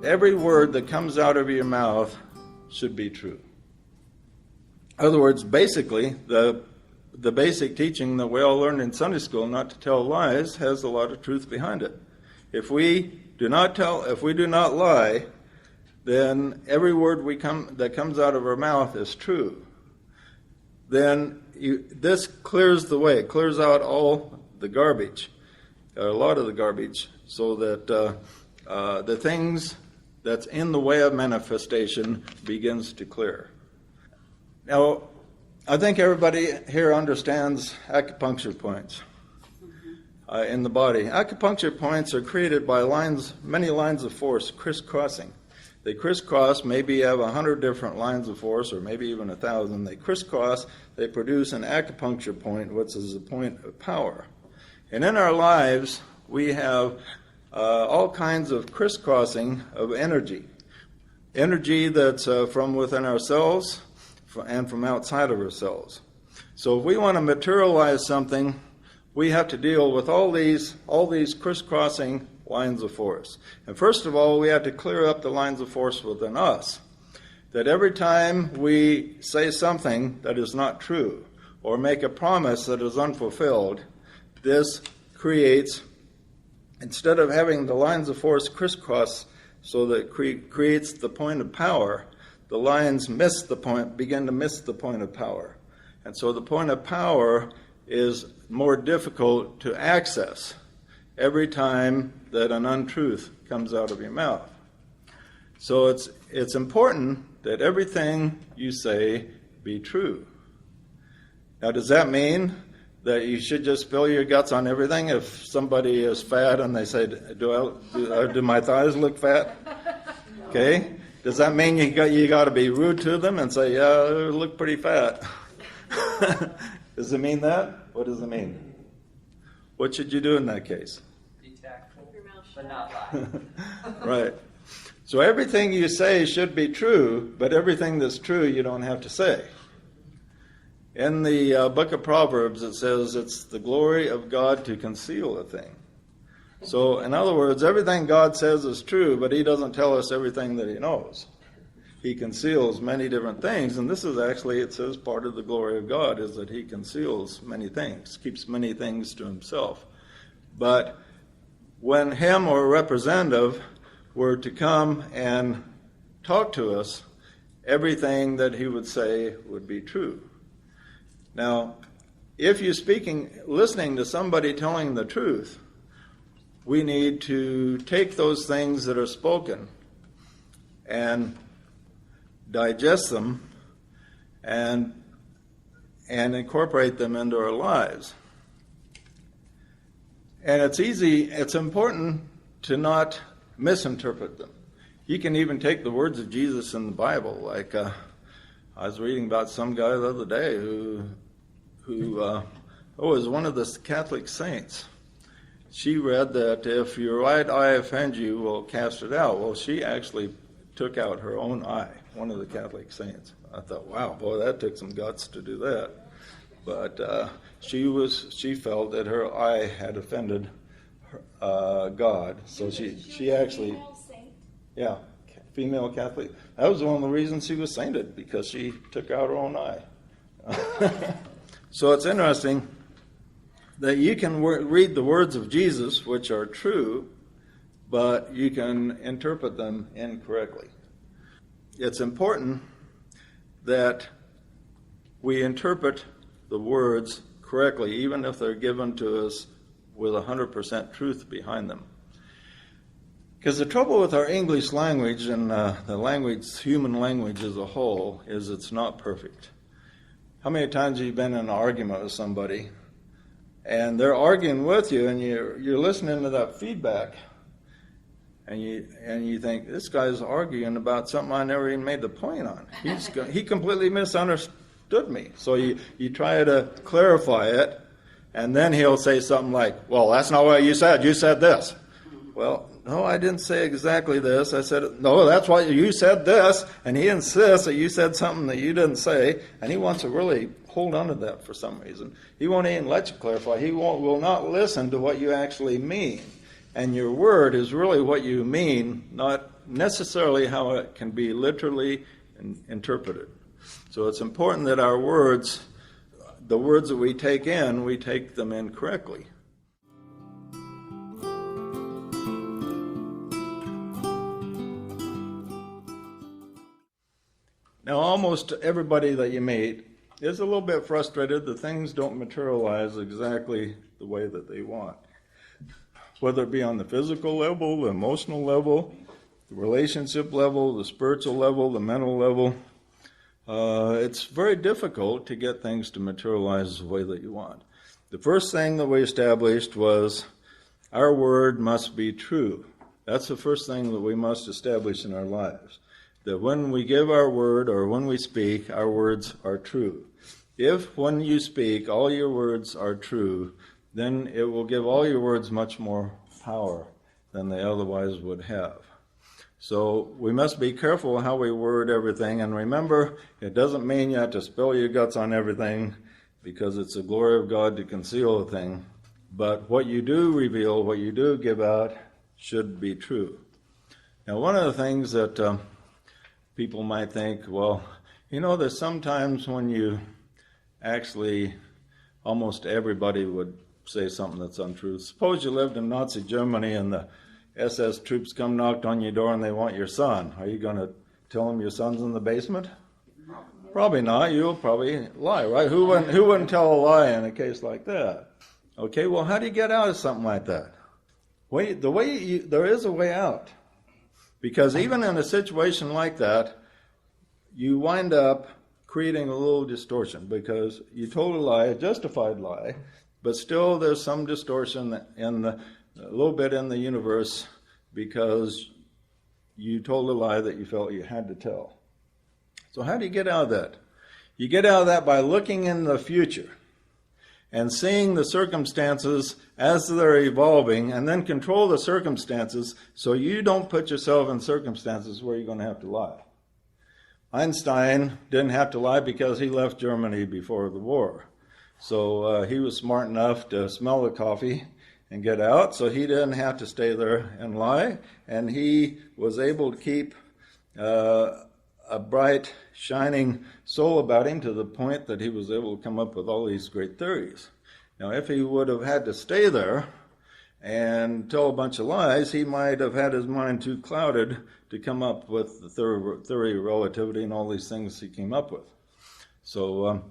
Every word that comes out of your mouth should be true. In other words, basically, the basic teaching that we all learned in Sunday school, not to tell lies, has a lot of truth behind it. If we do not lie, then every word that comes out of our mouth is true. Then this clears the way, clears out all the garbage, or a lot of the garbage, so that the things that's in the way of manifestation begins to clear. Now, I think everybody here understands acupuncture points in the body. Acupuncture points are created by many lines of force crisscrossing. They crisscross, maybe you have 100 different lines of force, or maybe even 1,000. They crisscross, they produce an acupuncture point, which is a point of power. And in our lives, we have all kinds of crisscrossing of energy. Energy that's from within ourselves and from outside of ourselves. So if we want to materialize something, we have to deal with all these crisscrossing lines of force. And first of all, we have to clear up the lines of force within us. That every time we say something that is not true, or make a promise that is unfulfilled, this creates, instead of having the lines of force crisscross so that it creates the point of power, the lines begin to miss the point of power. And so the point of power is more difficult to access every time that an untruth comes out of your mouth. So it's important that everything you say be true. Now, does that mean that you should just spill your guts on everything? If somebody is fat and they say, do my thighs look fat? Okay. Does that mean you got to be rude to them and say, yeah, they look pretty fat? Does it mean that? What does it mean? What should you do in that case? Be tactful, but not lie. Right. So everything you say should be true, but everything that's true you don't have to say. In the book of Proverbs, it says it's the glory of God to conceal a thing. So, in other words, everything God says is true, but he doesn't tell us everything that he knows. He conceals many different things, and this is actually, it says, part of the glory of God is that he conceals many things, keeps many things to himself. But when him or a representative were to come and talk to us, everything that he would say would be true. Now, if you're listening to somebody telling the truth, we need to take those things that are spoken and digest them and incorporate them into our lives. And it's important to not misinterpret them. You can even take the words of Jesus in the Bible. Like I was reading about some guy the other day who was one of the Catholic saints. She read that if your right eye offends you, well, cast it out. Well, she actually took out her own eye, one of the Catholic saints. I thought, wow, boy, that took some guts to do that. But she felt that her eye had offended God, so she actually, yeah, female Catholic. That was one of the reasons she was sainted, because she took out her own eye. So it's interesting that you can read the words of Jesus, which are true, but you can interpret them incorrectly. It's important that we interpret the words correctly, even if they're given to us with 100% truth behind them. Because the trouble with our English language and the human language as a whole, is it's not perfect. How many times have you been in an argument with somebody, and they're arguing with you, and you're listening to that feedback, and you think, this guy's arguing about something I never even made the point on. He completely misunderstood me. So you try to clarify it, and then he'll say something like, well, that's not what you said. You said this. Well, no, I didn't say exactly this. I said, no, that's what you said this, and he insists that you said something that you didn't say, and he wants to really hold on to that for some reason. He won't even let you clarify. He will not listen to what you actually mean. And your word is really what you mean, not necessarily how it can be literally interpreted. So it's important that our words, the words that we take them in correctly. Now, almost everybody that you meet is a little bit frustrated that things don't materialize exactly the way that they want. Whether it be on the physical level, the emotional level, the relationship level, the spiritual level, the mental level, it's very difficult to get things to materialize the way that you want. The first thing that we established was our word must be true. That's the first thing that we must establish in our lives. That when we give our word or when we speak, our words are true. If when you speak, all your words are true, then it will give all your words much more power than they otherwise would have. So we must be careful how we word everything. And remember, it doesn't mean you have to spill your guts on everything, because it's the glory of God to conceal a thing. But what you do reveal, what you do give out, should be true. Now, one of the things that people might think, well, there's sometimes when you actually, almost everybody would say something that's untrue. Suppose you lived in Nazi Germany and the SS troops come knocked on your door and they want your son. Are you going to tell them your son's in the basement? Probably not. You'll probably lie, right? Who wouldn't tell a lie in a case like that? Okay, well, how do you get out of something like that? There is a way out. Because even in a situation like that, you wind up creating a little distortion because you told a lie, a justified lie, but still there's some distortion a little bit in the universe because you told a lie that you felt you had to tell. So how do you get out of that? You get out of that by looking in the future and seeing the circumstances as they're evolving, and then control the circumstances so you don't put yourself in circumstances where you're going to have to lie. Einstein didn't have to lie because he left Germany before the war. So he was smart enough to smell the coffee and get out, so he didn't have to stay there and lie, and he was able to keep a bright, shining soul about him to the point that he was able to come up with all these great theories. Now, if he would have had to stay there and tell a bunch of lies, he might have had his mind too clouded to come up with the theory of relativity and all these things he came up with. So,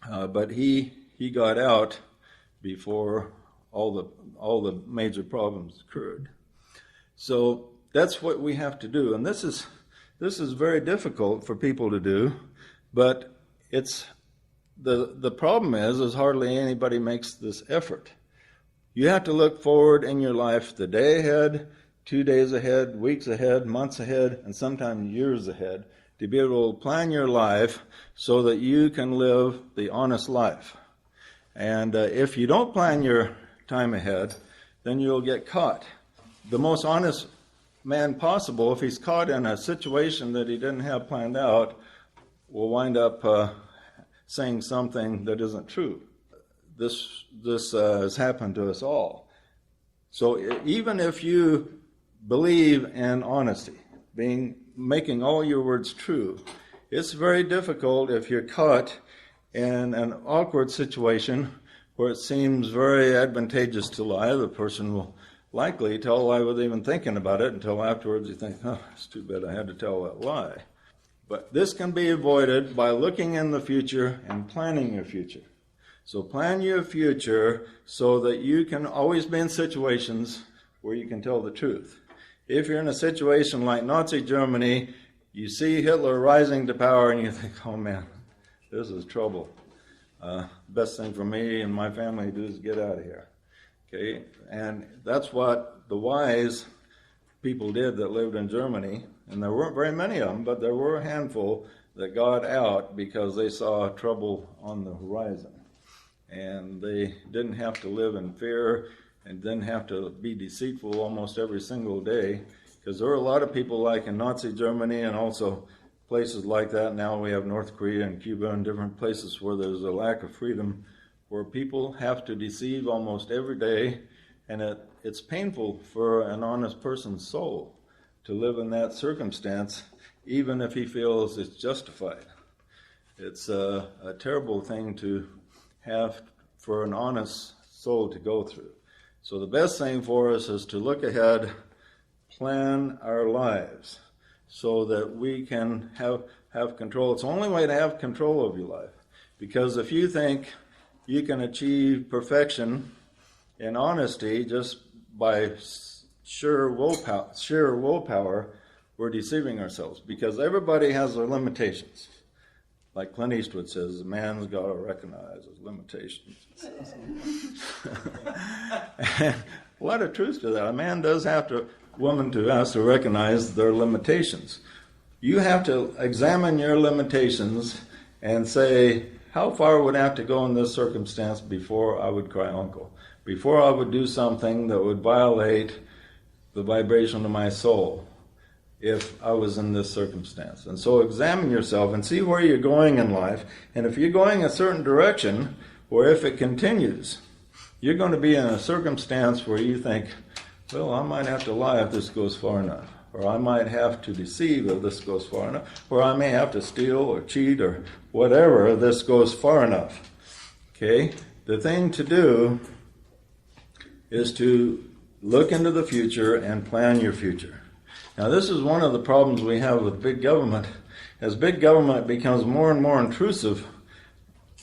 but he got out before all the major problems occurred. So that's what we have to do, and this is very difficult for people to do, but it's the problem is hardly anybody makes this effort. You have to look forward in your life the day ahead, 2 days ahead, weeks ahead, months ahead, and sometimes years ahead to be able to plan your life so that you can live the honest life. And if you don't plan your time ahead, then you'll get caught. The most honest man possible, if he's caught in a situation that he didn't have planned out, will wind up saying something that isn't true. This has happened to us all. So even if you believe in honesty, making all your words true, it's very difficult if you're caught in an awkward situation where it seems very advantageous to lie. The person will likely tell a lie without even thinking about it until afterwards you think, oh, it's too bad I had to tell that lie. But this can be avoided by looking in the future and planning your future. So plan your future so that you can always be in situations where you can tell the truth. If you're in a situation like Nazi Germany, you see Hitler rising to power and you think, oh man, this is trouble. Best thing for me and my family to do is get out of here. Okay, and that's what the wise people did that lived in Germany, and there weren't very many of them, but there were a handful that got out because they saw trouble on the horizon. And they didn't have to live in fear and didn't have to be deceitful almost every single day, because there were a lot of people like in Nazi Germany and also places like that. Now we have North Korea and Cuba and different places where there's a lack of freedom, where people have to deceive almost every day, and it's painful for an honest person's soul to live in that circumstance, even if he feels it's justified. It's a terrible thing to have for an honest soul to go through. So the best thing for us is to look ahead, plan our lives so that we can have control. It's the only way to have control of your life. Because if you think you can achieve perfection in honesty just by sheer willpower, we're deceiving ourselves. Because everybody has their limitations. Like Clint Eastwood says, a man's got to recognize his limitations. A lot of truth to that. A man does have to, woman to has to recognize their limitations. You have to examine your limitations and say, how far would I have to go in this circumstance before I would cry uncle? Before I would do something that would violate the vibration of my soul if I was in this circumstance. And so examine yourself and see where you're going in life. And if you're going a certain direction, or if it continues, you're going to be in a circumstance where you think, well, I might have to lie if this goes far enough. Or I might have to deceive if this goes far enough. Or I may have to steal or cheat or whatever if this goes far enough. Okay? The thing to do is to look into the future and plan your future. Now, this is one of the problems we have with big government. As big government becomes more and more intrusive,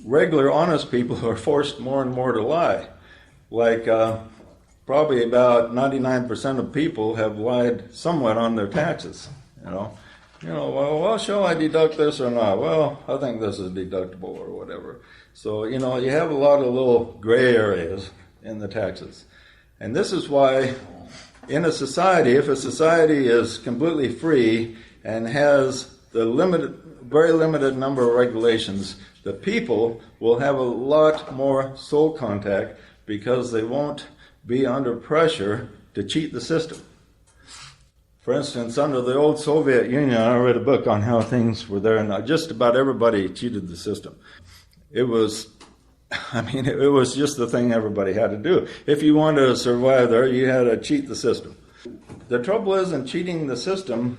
regular, honest people are forced more and more to lie. Like probably about 99% of people have lied somewhat on their taxes. Well, shall I deduct this or not? Well, I think this is deductible or whatever. So, you have a lot of little gray areas in the taxes. And this is why in a society, if a society is completely free and has the very limited number of regulations, the people will have a lot more soul contact because they won't be under pressure to cheat the system. For instance, under the old Soviet Union, I read a book on how things were there, and just about everybody cheated the system. It was just the thing everybody had to do. If you wanted to survive there, you had to cheat the system. The trouble is, in cheating the system,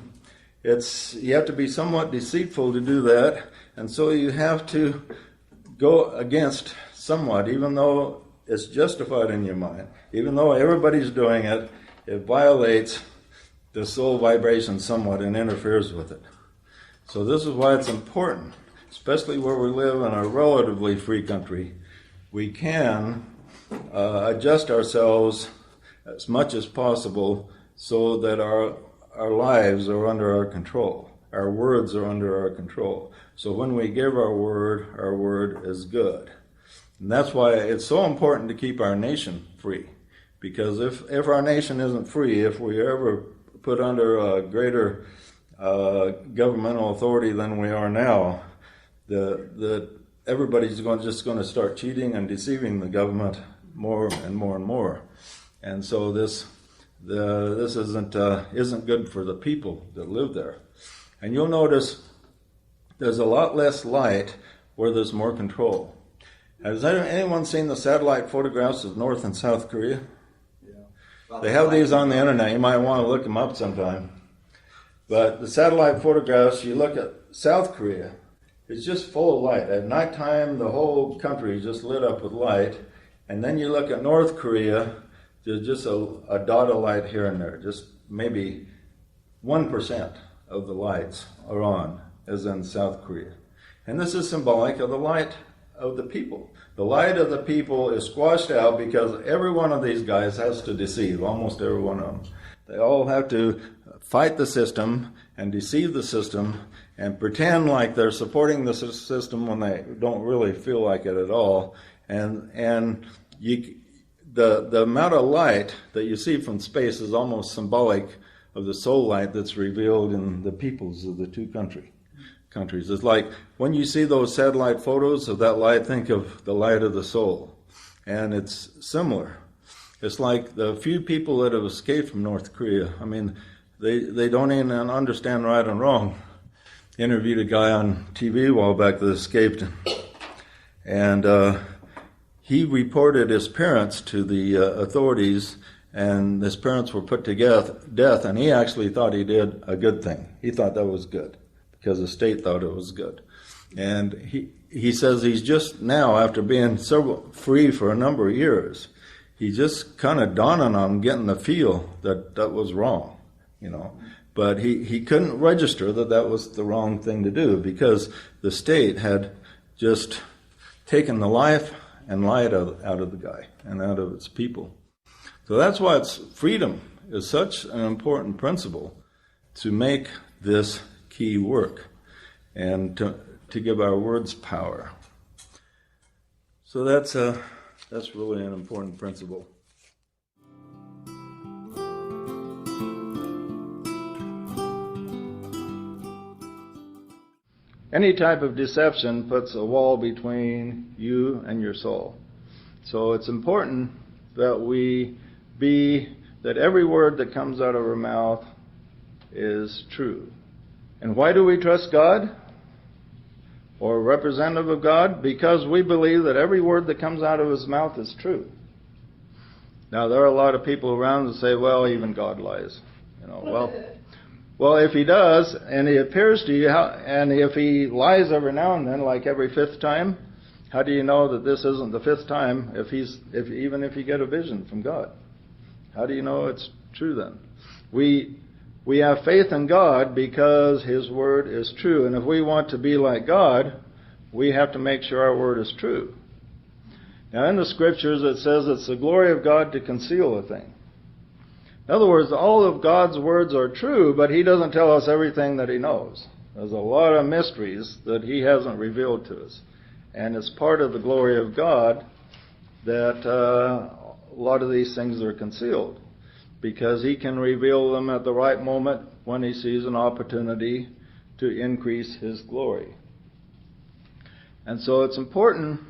you have to be somewhat deceitful to do that, and so you have to go against somewhat, even though it's justified in your mind. Even though everybody's doing it, it violates the soul vibration somewhat and interferes with it. So this is why it's important, especially where we live in a relatively free country. We can adjust ourselves as much as possible so that our lives are under our control. Our words are under our control. So when we give our word is good. And that's why it's so important to keep our nation free. Because if our nation isn't free, if we ever put under a greater governmental authority than we are now, everybody's just going to start cheating and deceiving the government more and more and more. And so this isn't good for the people that live there. And you'll notice there's a lot less light where there's more control. Has anyone seen the satellite photographs of North and South Korea? Yeah. They have these on the internet. You might want to look them up sometime. But the satellite photographs, you look at South Korea, it's just full of light. At nighttime, the whole country is just lit up with light. And then you look at North Korea, there's just a dot of light here and there. Just maybe 1% of the lights are on, as in South Korea. And this is symbolic of the light of the people. The light of the people is squashed out because every one of these guys has to deceive, almost every one of them. They all have to fight the system and deceive the system and pretend like they're supporting the system when they don't really feel like it at all. And the amount of light that you see from space is almost symbolic of the soul light that's revealed in the peoples of the two countries. It's like when you see those satellite photos of that light, think of the light of the soul. And it's similar. It's like the few people that have escaped from North Korea. I mean, they don't even understand right and wrong. interviewed a guy on TV a while back that escaped, and he reported his parents to the authorities, and his parents were put to death, and he actually thought he did a good thing. He thought that was good because the state thought it was good. And he says he's just now, after being free for a number of years, he just kind of dawned on him, getting the feel that that was wrong, you know. But he couldn't register that that was the wrong thing to do because the state had just taken the life and light out of the guy and out of its people. So that's why freedom is such an important principle to make this key work and to give our words power. So that's really an important principle. Any type of deception puts a wall between you and your soul. So it's important that that every word that comes out of our mouth is true. And why do we trust God or a representative of God? Because we believe that every word that comes out of his mouth is true. Now, there are a lot of people around that say, well, even God lies. You know, well, if he does, and he appears to you, and if he lies every now and then, like every fifth time, how do you know that this isn't the fifth time even if you get a vision from God? How do you know it's true then? We have faith in God because his word is true. And if we want to be like God, we have to make sure our word is true. Now in the scriptures it says it's the glory of God to conceal a thing. In other words, all of God's words are true, but he doesn't tell us everything that he knows. There's a lot of mysteries that he hasn't revealed to us. And it's part of the glory of God that a lot of these things are concealed, because he can reveal them at the right moment when he sees an opportunity to increase his glory. And so it's important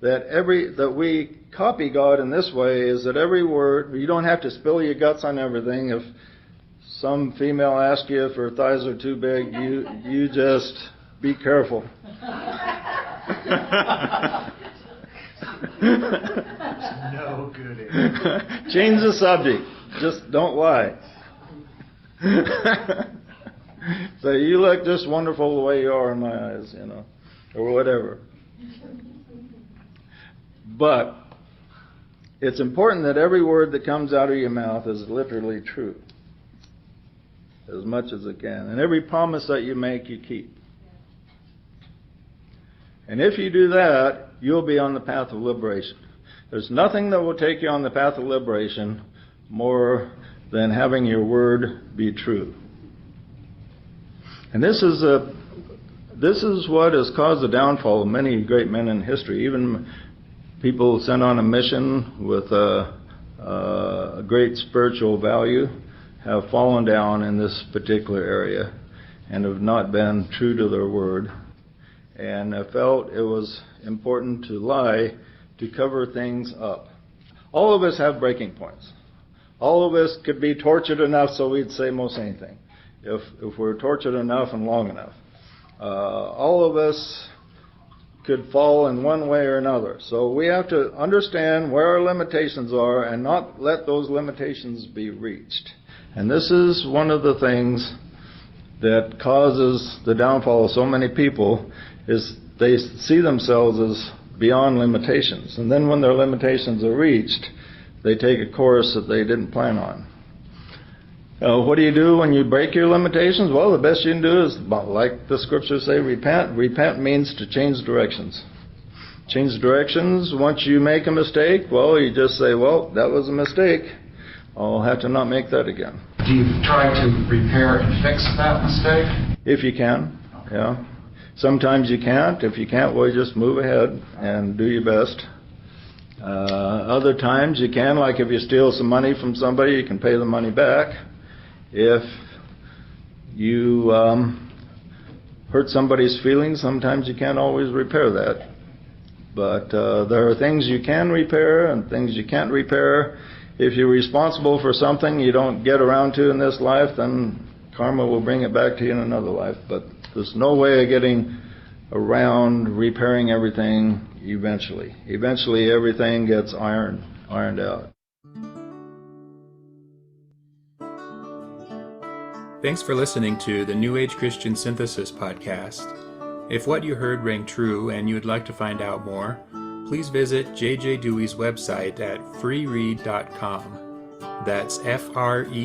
that we copy God in this way, is that every word, you don't have to spill your guts on everything. If some female asks you if her thighs are too big, you just be careful. No good. Change the subject. Just don't lie. So you look just wonderful the way you are in my eyes, you know, or whatever. But it's important that every word that comes out of your mouth is literally true, as much as it can. And every promise that you make, you keep. And if you do that, you'll be on the path of liberation. There's nothing that will take you on the path of liberation more than having your word be true. And this is what has caused the downfall of many great men in history. Even people sent on a mission with a great spiritual value have fallen down in this particular area and have not been true to their word, and felt it was important to lie to cover things up. All of us have breaking points. All of us could be tortured enough so we'd say most anything, if we're tortured enough and long enough. All of us could fall in one way or another. So we have to understand where our limitations are and not let those limitations be reached. And this is one of the things that causes the downfall of so many people, is they see themselves as beyond limitations. And then when their limitations are reached, they take a course that they didn't plan on. What do you do when you break your limitations? Well, the best you can do is, like the scriptures say, repent. Repent means to change directions. Change directions. Once you make a mistake, well, you just say, well, that was a mistake. I'll have to not make that again. Do you try to repair and fix that mistake? If you can, yeah. Sometimes you can't. If you can't, well, you just move ahead and do your best. Other times you can, like if you steal some money from somebody, you can pay the money back. If you hurt somebody's feelings, sometimes you can't always repair that. But there are things you can repair and things you can't repair. If you're responsible for something you don't get around to in this life, then Karma will bring it back to you in another life, but there's no way of getting around repairing everything eventually. Eventually everything gets ironed out. Thanks for listening to the New Age Christian Synthesis podcast. If what you heard rang true and you would like to find out more, please visit J.J. Dewey's website at freeread.com. That's freeread.com.